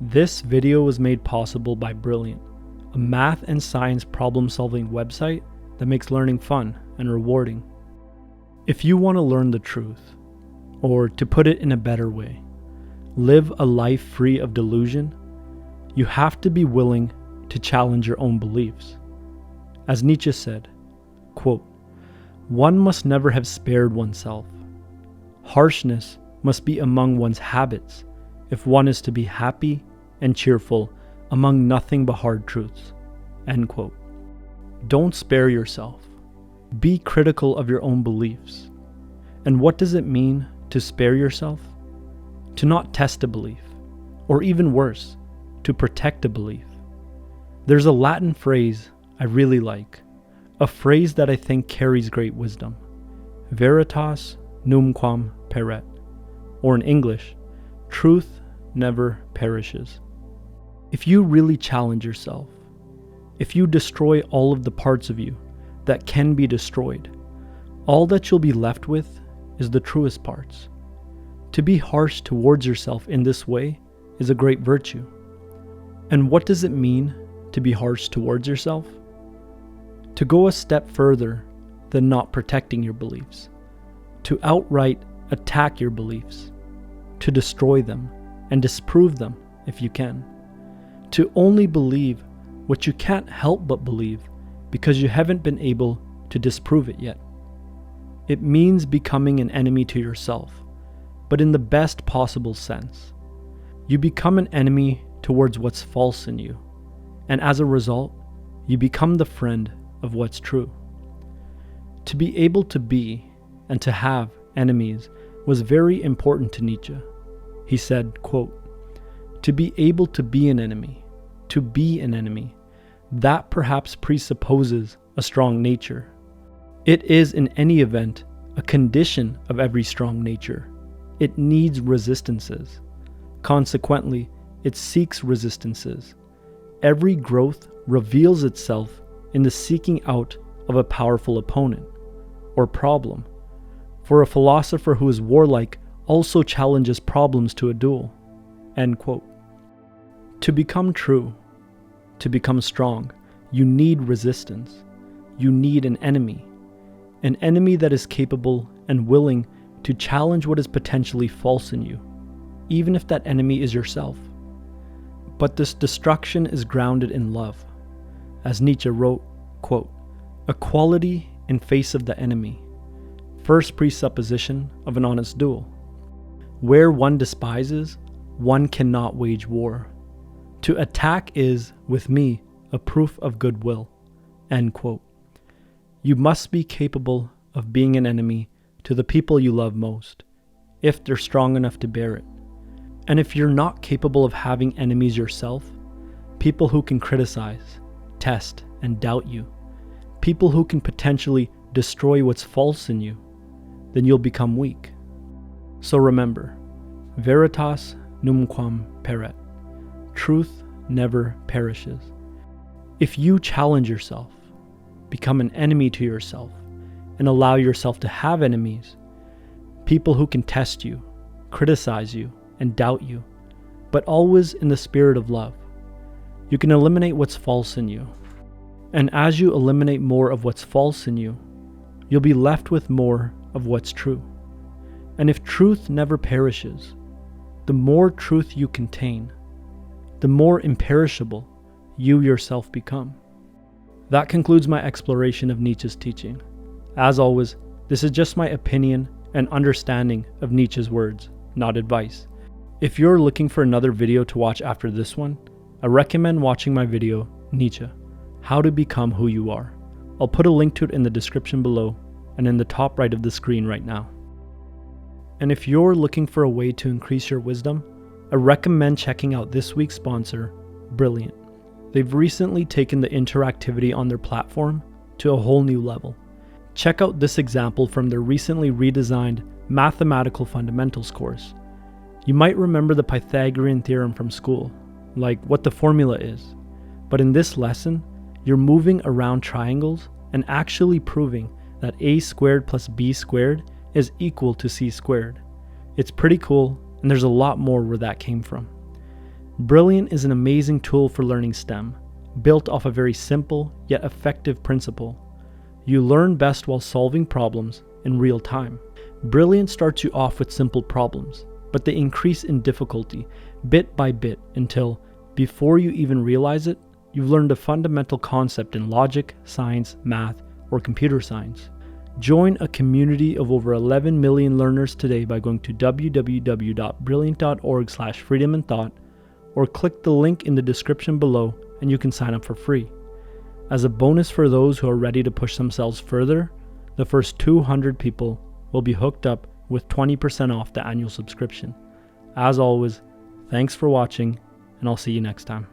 This video was made possible by Brilliant, a math and science problem-solving website that makes learning fun and rewarding. If you want to learn the truth, or to put it in a better way, live a life free of delusion, you have to be willing to challenge your own beliefs. As Nietzsche said, quote, "One must never have spared oneself. Harshness must be among one's habits if one is to be happy and cheerful among nothing but hard truths." End quote. Don't spare yourself. Be critical of your own beliefs. And what does it mean to spare yourself? To not test a belief, or even worse, to protect a belief. There's a Latin phrase I really like, a phrase that I think carries great wisdom. Veritas numquam peret, or in English, truth never perishes. If you really challenge yourself, if you destroy all of the parts of you that can be destroyed, all that you'll be left with is the truest parts. To be harsh towards yourself in this way is a great virtue. And what does it mean to be harsh towards yourself? To go a step further than not protecting your beliefs, to outright attack your beliefs, to destroy them and disprove them if you can, to only believe what you can't help but believe because you haven't been able to disprove it yet. It means becoming an enemy to yourself, but in the best possible sense. You become an enemy towards what's false in you, and as a result, you become the friend of what's true. To be able to be and to have enemies was very important to Nietzsche. He said, quote, "To be able to be an enemy, that perhaps presupposes a strong nature. It is in any event a condition of every strong nature. It needs resistances. Consequently, it seeks resistances. Every growth reveals itself in the seeking out of a powerful opponent or problem. For a philosopher who is warlike also challenges problems to a duel." End quote. To become true, to become strong, you need resistance. You need an enemy that is capable and willing to challenge what is potentially false in you, even if that enemy is yourself. But this destruction is grounded in love. As Nietzsche wrote, quote, "Equality in face of the enemy, first presupposition of an honest duel. Where one despises, one cannot wage war. To attack is, with me, a proof of goodwill." End quote. You must be capable of being an enemy to the people you love most, if they're strong enough to bear it. And if you're not capable of having enemies yourself, people who can criticize, test, and doubt you, people who can potentially destroy what's false in you, then you'll become weak. So remember, veritas numquam peret. Truth never perishes. If you challenge yourself, become an enemy to yourself, and allow yourself to have enemies, people who can test you, criticize you, and doubt you, but always in the spirit of love, you can eliminate what's false in you. And as you eliminate more of what's false in you, you'll be left with more of what's true. And if truth never perishes, the more truth you contain, the more imperishable you yourself become. That concludes my exploration of Nietzsche's teaching. As always, this is just my opinion and understanding of Nietzsche's words, not advice. If you're looking for another video to watch after this one, I recommend watching my video, Nietzsche, How to Become Who You Are. I'll put a link to it in the description below and in the top right of the screen right now. And if you're looking for a way to increase your wisdom, I recommend checking out this week's sponsor, Brilliant. They've recently taken the interactivity on their platform to a whole new level. Check out this example from their recently redesigned Mathematical Fundamentals course. You might remember the Pythagorean theorem from school, like what the formula is. But in this lesson, you're moving around triangles and actually proving that a squared plus b squared is equal to c squared. It's pretty cool, and there's a lot more where that came from. Brilliant is an amazing tool for learning STEM, built off a very simple yet effective principle. You learn best while solving problems in real time. Brilliant starts you off with simple problems, but they increase in difficulty bit by bit until, before you even realize it, you've learned a fundamental concept in logic, science, math, or computer science. Join a community of over 11 million learners today by going to www.brilliant.org/freedominthought, or click the link in the description below and you can sign up for free. As a bonus for those who are ready to push themselves further, the first 200 people will be hooked up with 20% off the annual subscription. As always, thanks for watching, and I'll see you next time.